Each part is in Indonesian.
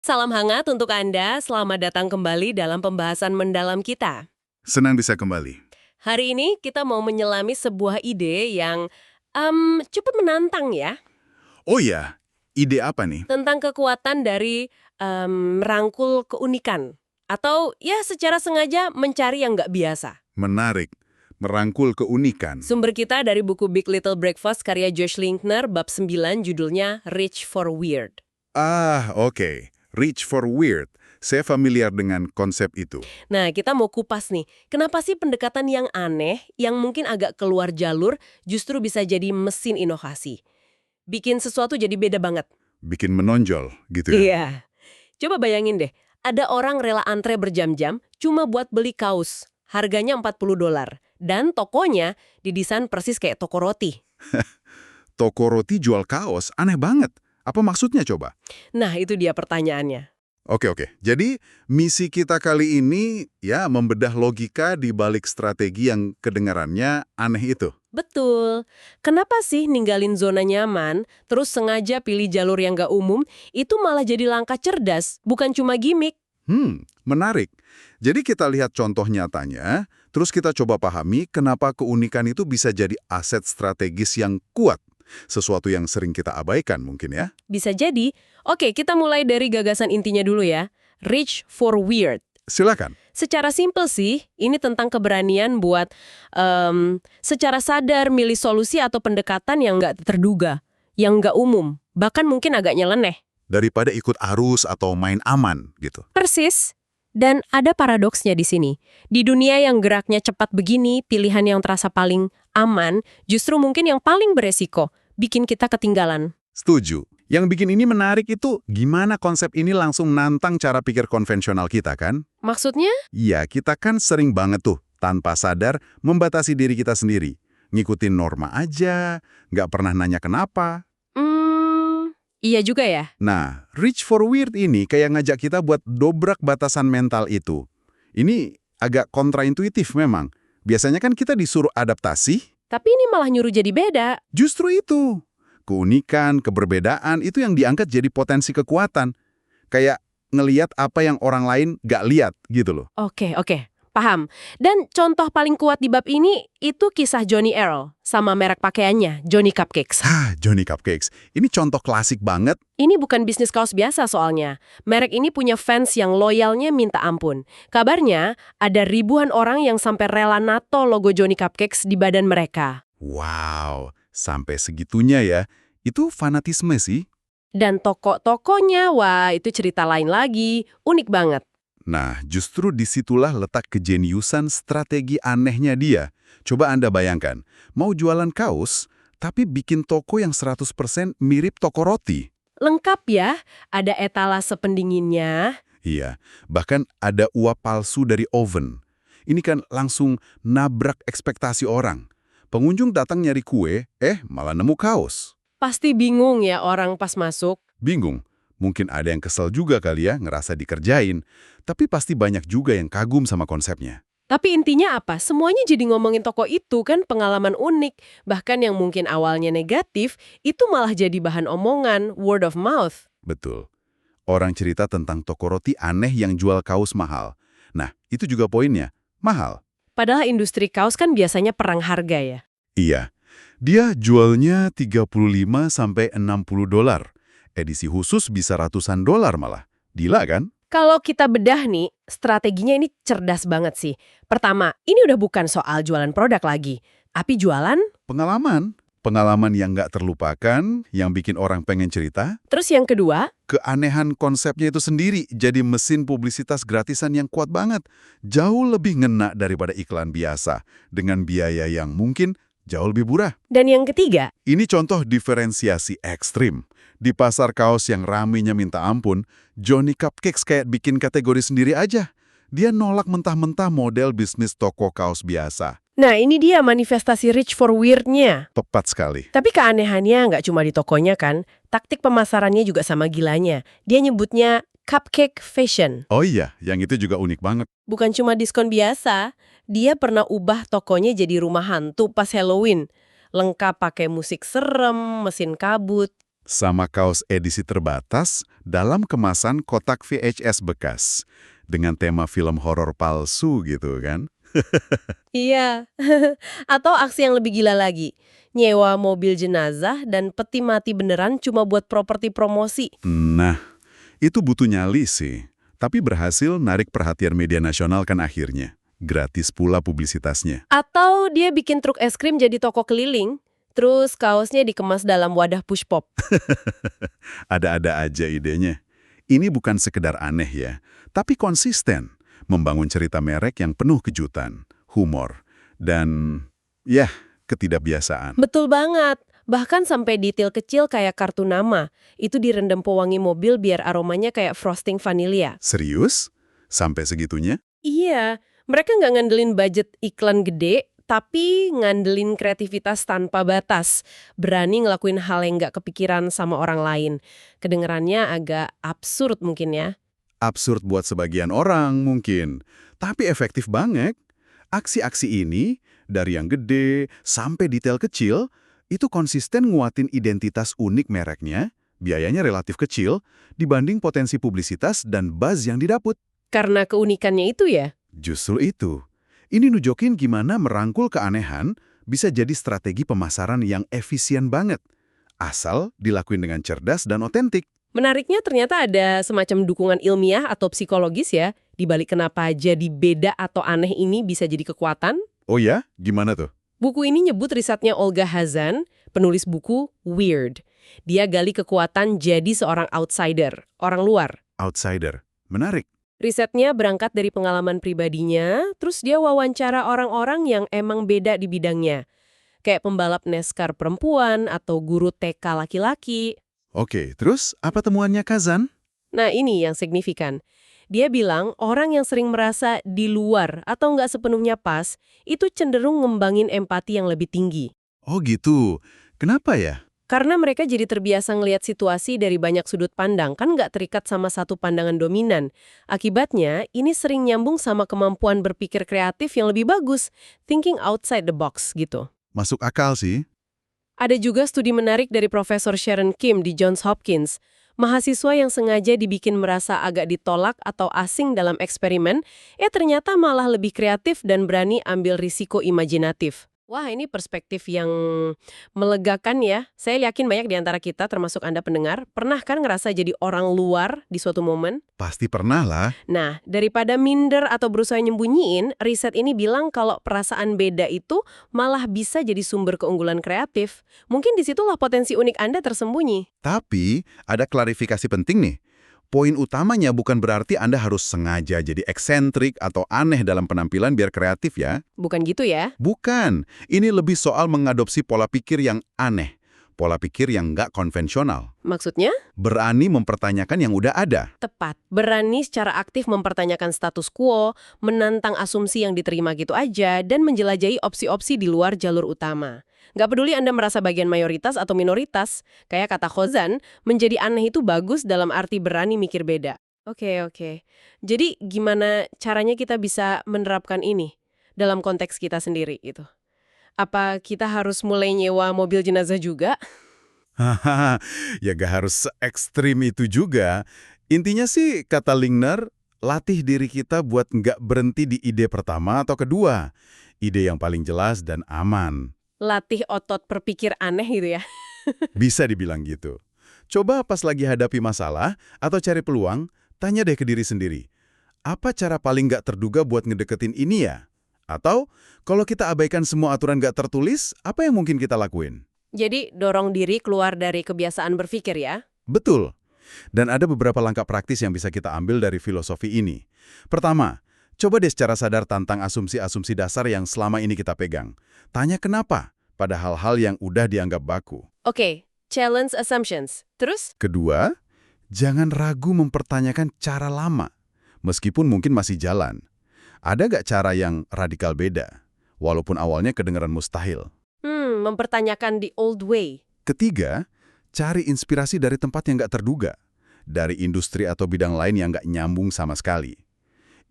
Salam hangat untuk Anda, selamat datang kembali dalam pembahasan mendalam kita. Senang bisa kembali. Hari ini kita mau menyelami sebuah ide yang cukup menantang ya, Oh ya, ide apa nih? tentang kekuatan dari merangkul keunikan. Atau ya secara sengaja mencari yang nggak biasa. Menarik. Merangkul keunikan. Sumber kita dari buku Big Little Breakfast karya Josh Linkner, bab 9, judulnya Reach for Weird. Oke. Reach for weird. Saya familiar dengan konsep itu. Nah, kita mau kupas nih, kenapa sih pendekatan yang aneh, yang mungkin agak keluar jalur, justru bisa jadi mesin inovasi? Bikin sesuatu jadi beda banget. Bikin menonjol, gitu ya. Iya. Coba bayangin deh, ada orang rela antre berjam-jam cuma buat beli kaos. Harganya $40. Dan tokonya didesain persis kayak toko roti. Toko roti jual kaos, aneh banget. Apa maksudnya coba? Nah, itu dia pertanyaannya. Oke. Jadi, misi kita kali ini ya membedah logika di balik strategi yang kedengarannya aneh itu. Betul. Kenapa sih ninggalin zona nyaman, terus sengaja pilih jalur yang gak umum, itu malah jadi langkah cerdas, bukan cuma gimmick. Menarik. Jadi kita lihat contoh nyatanya, terus kita coba pahami kenapa keunikan itu bisa jadi aset strategis yang kuat. Sesuatu yang sering kita abaikan mungkin ya. Bisa jadi. Oke, kita mulai dari gagasan intinya dulu ya. Reach for weird. Silakan. Secara simpel sih, ini tentang keberanian buat secara sadar milih solusi atau pendekatan yang nggak terduga, yang nggak umum, bahkan mungkin agak nyeleneh. Daripada ikut arus atau main aman gitu. Persis. Dan ada paradoksnya di sini. Di dunia yang geraknya cepat begini, pilihan yang terasa paling aman justru mungkin yang paling beresiko, bikin kita ketinggalan. Setuju. Yang bikin ini menarik itu gimana konsep ini langsung nantang cara pikir konvensional kita kan? Maksudnya? Iya, kita kan sering banget tuh, tanpa sadar, membatasi diri kita sendiri. Ngikutin norma aja, nggak pernah nanya kenapa. Iya juga ya. Nah, reach for weird ini kayak ngajak kita buat dobrak batasan mental itu. Ini agak kontraintuitif memang. Biasanya kan kita disuruh adaptasi, Tapi ini malah nyuruh jadi beda. justru itu. Keunikan, keberbedaan itu yang diangkat jadi potensi kekuatan. Kayak ngeliat apa yang orang lain gak lihat gitu loh. Oke, paham. Dan contoh paling kuat di bab ini itu kisah Johnny Earl sama merek pakaiannya, Johnny Cupcakes. Johnny Cupcakes. Ini contoh klasik banget. Ini bukan bisnis kaos biasa soalnya. Merek ini punya fans yang loyalnya minta ampun. Kabarnya ada ribuan orang yang sampai rela nato logo Johnny Cupcakes di badan mereka. Wow, sampai segitunya ya. Itu fanatisme sih. Dan toko-tokonya, wah itu cerita lain lagi. Unik banget. Nah, justru disitulah letak kejeniusan strategi anehnya dia. Coba Anda bayangkan, mau jualan kaos, tapi bikin toko yang 100% mirip toko roti. Lengkap ya, ada etalase pendinginnya. Iya, bahkan ada uap palsu dari oven. Ini kan langsung nabrak ekspektasi orang. Pengunjung datang nyari kue, malah nemu kaos. Pasti bingung ya orang pas masuk. Bingung. Mungkin ada yang kesel juga kali ya, ngerasa dikerjain. Tapi pasti banyak juga yang kagum sama konsepnya. Tapi intinya apa? Semuanya jadi ngomongin toko itu kan pengalaman unik. Bahkan yang mungkin awalnya negatif, itu malah jadi bahan omongan, word of mouth. Betul. Orang cerita tentang toko roti aneh yang jual kaos mahal. Nah, itu juga poinnya. Mahal. Padahal industri kaos kan biasanya perang harga ya. Iya. Dia jualnya 35–60 dolar. Edisi khusus bisa ratusan dolar malah. Gila kan? Kalau kita bedah nih, strateginya ini cerdas banget sih. Pertama, ini udah bukan soal jualan produk lagi. Tapi jualan, Pengalaman. Pengalaman yang nggak terlupakan, yang bikin orang pengen cerita. terus yang kedua, Keanehan konsepnya itu sendiri jadi mesin publisitas gratisan yang kuat banget. Jauh lebih ngena daripada iklan biasa. Dengan biaya yang mungkin jauh lebih murah. dan yang ketiga, Ini contoh diferensiasi ekstrim. Di pasar kaos yang ramenya minta ampun, Johnny Cupcakes kayak bikin kategori sendiri aja. Dia nolak mentah-mentah model bisnis toko kaos biasa. nah ini dia manifestasi reach for weird-nya. Tepat sekali. Tapi keanehannya nggak cuma di tokonya kan, taktik pemasarannya juga sama gilanya. Dia nyebutnya cupcake fashion. Oh iya, yang itu juga unik banget. Bukan cuma diskon biasa, dia pernah ubah tokonya jadi rumah hantu pas Halloween. Lengkap pakai musik serem, mesin kabut. Sama kaos edisi terbatas dalam kemasan kotak VHS bekas. Dengan tema film horor palsu gitu kan. Iya. Atau aksi yang lebih gila lagi. Nyewa mobil jenazah dan peti mati beneran cuma buat properti promosi. Nah, itu butuh nyali sih. Tapi berhasil narik perhatian media nasional kan akhirnya. Gratis pula publisitasnya. Atau dia bikin truk es krim jadi toko keliling, terus kaosnya dikemas dalam wadah push pop. Ada-ada aja idenya. Ini bukan sekedar aneh ya, tapi konsisten. Membangun cerita merek yang penuh kejutan, humor, dan ya, ketidakbiasaan. Betul banget. Bahkan sampai detail kecil kayak kartu nama. Itu direndam pewangi mobil biar aromanya kayak frosting vanilya. Serius? Sampai segitunya? Iya, mereka nggak ngandelin budget iklan gede, tapi ngandelin kreativitas tanpa batas. Berani ngelakuin hal yang nggak kepikiran sama orang lain. Kedengerannya agak absurd mungkin ya. Absurd buat sebagian orang mungkin, tapi efektif banget. Aksi-aksi ini, dari yang gede sampai detail kecil, itu konsisten nguatin identitas unik mereknya, biayanya relatif kecil, dibanding potensi publisitas dan buzz yang didapat. Karena keunikannya itu ya. Justru itu. Ini nunjukin gimana merangkul keanehan bisa jadi strategi pemasaran yang efisien banget. Asal dilakuin dengan cerdas dan otentik. Menariknya ternyata ada semacam dukungan ilmiah atau psikologis ya, di balik kenapa jadi beda atau aneh ini bisa jadi kekuatan. Oh ya? Gimana tuh? Buku ini nyebut risetnya Olga Hazan, penulis buku Weird. Dia gali kekuatan jadi seorang outsider, orang luar. Outsider. Menarik. Risetnya berangkat dari pengalaman pribadinya, terus dia wawancara orang-orang yang emang beda di bidangnya. Kayak pembalap NASCAR perempuan atau guru TK laki-laki. Oke, terus apa temuannya Kazan? Nah ini yang signifikan. Dia bilang orang yang sering merasa di luar atau nggak sepenuhnya pas, itu cenderung ngembangin empati yang lebih tinggi. Oh gitu. Kenapa ya? Karena mereka jadi terbiasa ngelihat situasi dari banyak sudut pandang, kan nggak terikat sama satu pandangan dominan. Akibatnya, ini sering nyambung sama kemampuan berpikir kreatif yang lebih bagus, thinking outside the box gitu. Masuk akal sih. Ada juga studi menarik dari Profesor Sharon Kim di Johns Hopkins. Mahasiswa yang sengaja dibikin merasa agak ditolak atau asing dalam eksperimen, ternyata malah lebih kreatif dan berani ambil risiko imajinatif. Wah, ini perspektif yang melegakan ya. Saya yakin banyak di antara kita, termasuk Anda pendengar, pernah kan ngerasa jadi orang luar di suatu momen? Pasti pernah lah. Nah, daripada minder atau berusaha nyembunyiin, riset ini bilang kalau perasaan beda itu malah bisa jadi sumber keunggulan kreatif. Mungkin disitulah potensi unik Anda tersembunyi. Tapi ada klarifikasi penting nih. Poin utamanya bukan berarti Anda harus sengaja jadi eksentrik atau aneh dalam penampilan biar kreatif ya. Bukan gitu ya? Bukan. Ini lebih soal mengadopsi pola pikir yang aneh. Pola pikir yang nggak konvensional. Maksudnya? Berani mempertanyakan yang udah ada. Tepat. Berani secara aktif mempertanyakan status quo, menantang asumsi yang diterima gitu aja, dan menjelajahi opsi-opsi di luar jalur utama. Nggak peduli Anda merasa bagian mayoritas atau minoritas, kayak kata Khozan, menjadi aneh itu bagus dalam arti berani mikir beda. Oke. Jadi gimana caranya kita bisa menerapkan ini dalam konteks kita sendiri gitu? Apa kita harus mulai nyewa mobil jenazah juga? Hahaha, ya gak harus se-ekstrim itu juga. Intinya sih, kata Lingner, latih diri kita buat nggak berhenti di ide pertama atau kedua. Ide yang paling jelas dan aman. Latih otot berpikir aneh gitu ya? Bisa dibilang gitu. Coba pas lagi hadapi masalah atau cari peluang, tanya deh ke diri sendiri. Apa cara paling nggak terduga buat ngedeketin ini ya? Atau, kalau kita abaikan semua aturan nggak tertulis, apa yang mungkin kita lakuin? Jadi dorong diri keluar dari kebiasaan berpikir ya? Betul. Dan ada beberapa langkah praktis yang bisa kita ambil dari filosofi ini. Pertama, coba deh secara sadar tantang asumsi-asumsi dasar yang selama ini kita pegang. Tanya kenapa pada hal-hal yang udah dianggap baku. Oke, challenge assumptions. Terus? Kedua, jangan ragu mempertanyakan cara lama, meskipun mungkin masih jalan. Ada gak cara yang radikal beda, walaupun awalnya kedengaran mustahil? Mempertanyakan the old way. Ketiga, cari inspirasi dari tempat yang gak terduga, dari industri atau bidang lain yang gak nyambung sama sekali.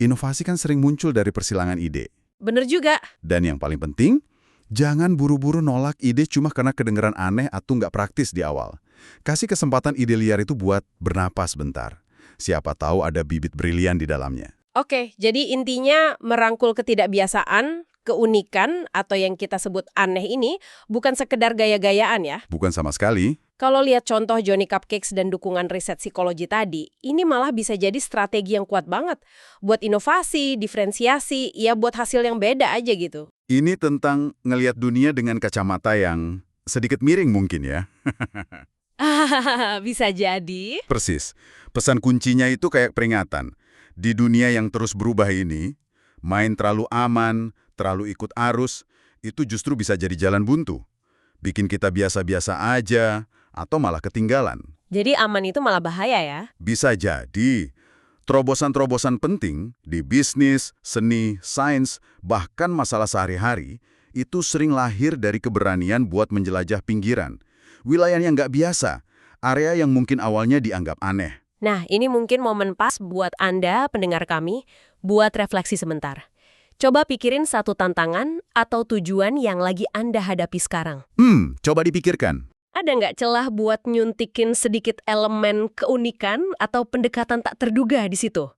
Inovasi kan sering muncul dari persilangan ide. Bener juga. Dan yang paling penting, jangan buru-buru nolak ide cuma karena kedengaran aneh atau nggak praktis di awal. Kasih kesempatan ide liar itu buat bernapas bentar. Siapa tahu ada bibit brilian di dalamnya. Oke, jadi intinya merangkul ketidakbiasaan, keunikan, atau yang kita sebut aneh ini bukan sekedar gaya-gayaan ya. Bukan sama sekali. Kalau lihat contoh Johnny Cupcakes dan dukungan riset psikologi tadi, ini malah bisa jadi strategi yang kuat banget. Buat inovasi, diferensiasi, ya buat hasil yang beda aja gitu. Ini tentang ngelihat dunia dengan kacamata yang sedikit miring mungkin ya. Bisa jadi. Persis. Pesan kuncinya itu kayak peringatan. Di dunia yang terus berubah ini, main terlalu aman, terlalu ikut arus, itu justru bisa jadi jalan buntu. Bikin kita biasa-biasa aja, atau malah ketinggalan. Jadi aman itu malah bahaya ya? Bisa jadi. Terobosan-terobosan penting di bisnis, seni, sains, bahkan masalah sehari-hari, itu sering lahir dari keberanian buat menjelajah pinggiran. Wilayah yang nggak biasa, area yang mungkin awalnya dianggap aneh. Nah, ini mungkin momen pas buat Anda, pendengar kami, buat refleksi sebentar. Coba pikirin satu tantangan atau tujuan yang lagi Anda hadapi sekarang. Coba dipikirkan. Ada nggak celah buat nyuntikin sedikit elemen keunikan atau pendekatan tak terduga di situ?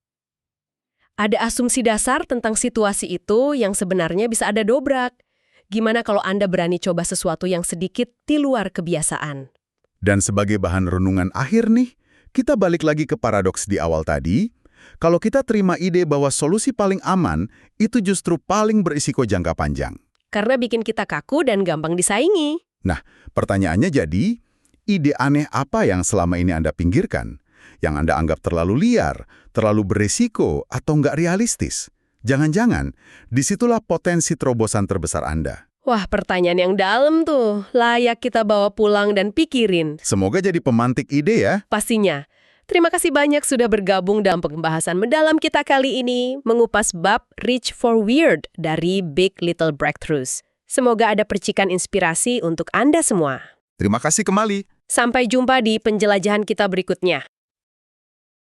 Ada asumsi dasar tentang situasi itu yang sebenarnya bisa ada dobrak. Gimana kalau Anda berani coba sesuatu yang sedikit di luar kebiasaan? Dan sebagai bahan renungan akhir nih, kita balik lagi ke paradoks di awal tadi. Kalau kita terima ide bahwa solusi paling aman, itu justru paling berisiko jangka panjang. Karena bikin kita kaku dan gampang disaingi. Nah, pertanyaannya jadi, ide aneh apa yang selama ini Anda pinggirkan? Yang Anda anggap terlalu liar, terlalu berisiko, atau nggak realistis? Jangan-jangan, disitulah potensi terobosan terbesar Anda. Wah, pertanyaan yang dalam tuh. Layak kita bawa pulang dan pikirin. Semoga jadi pemantik ide ya. Pastinya. Terima kasih banyak sudah bergabung dalam pembahasan mendalam kita kali ini, mengupas bab Reach for Weird dari Big Little Breakthroughs. Semoga ada percikan inspirasi untuk Anda semua. Terima kasih kembali. Sampai jumpa di penjelajahan kita berikutnya.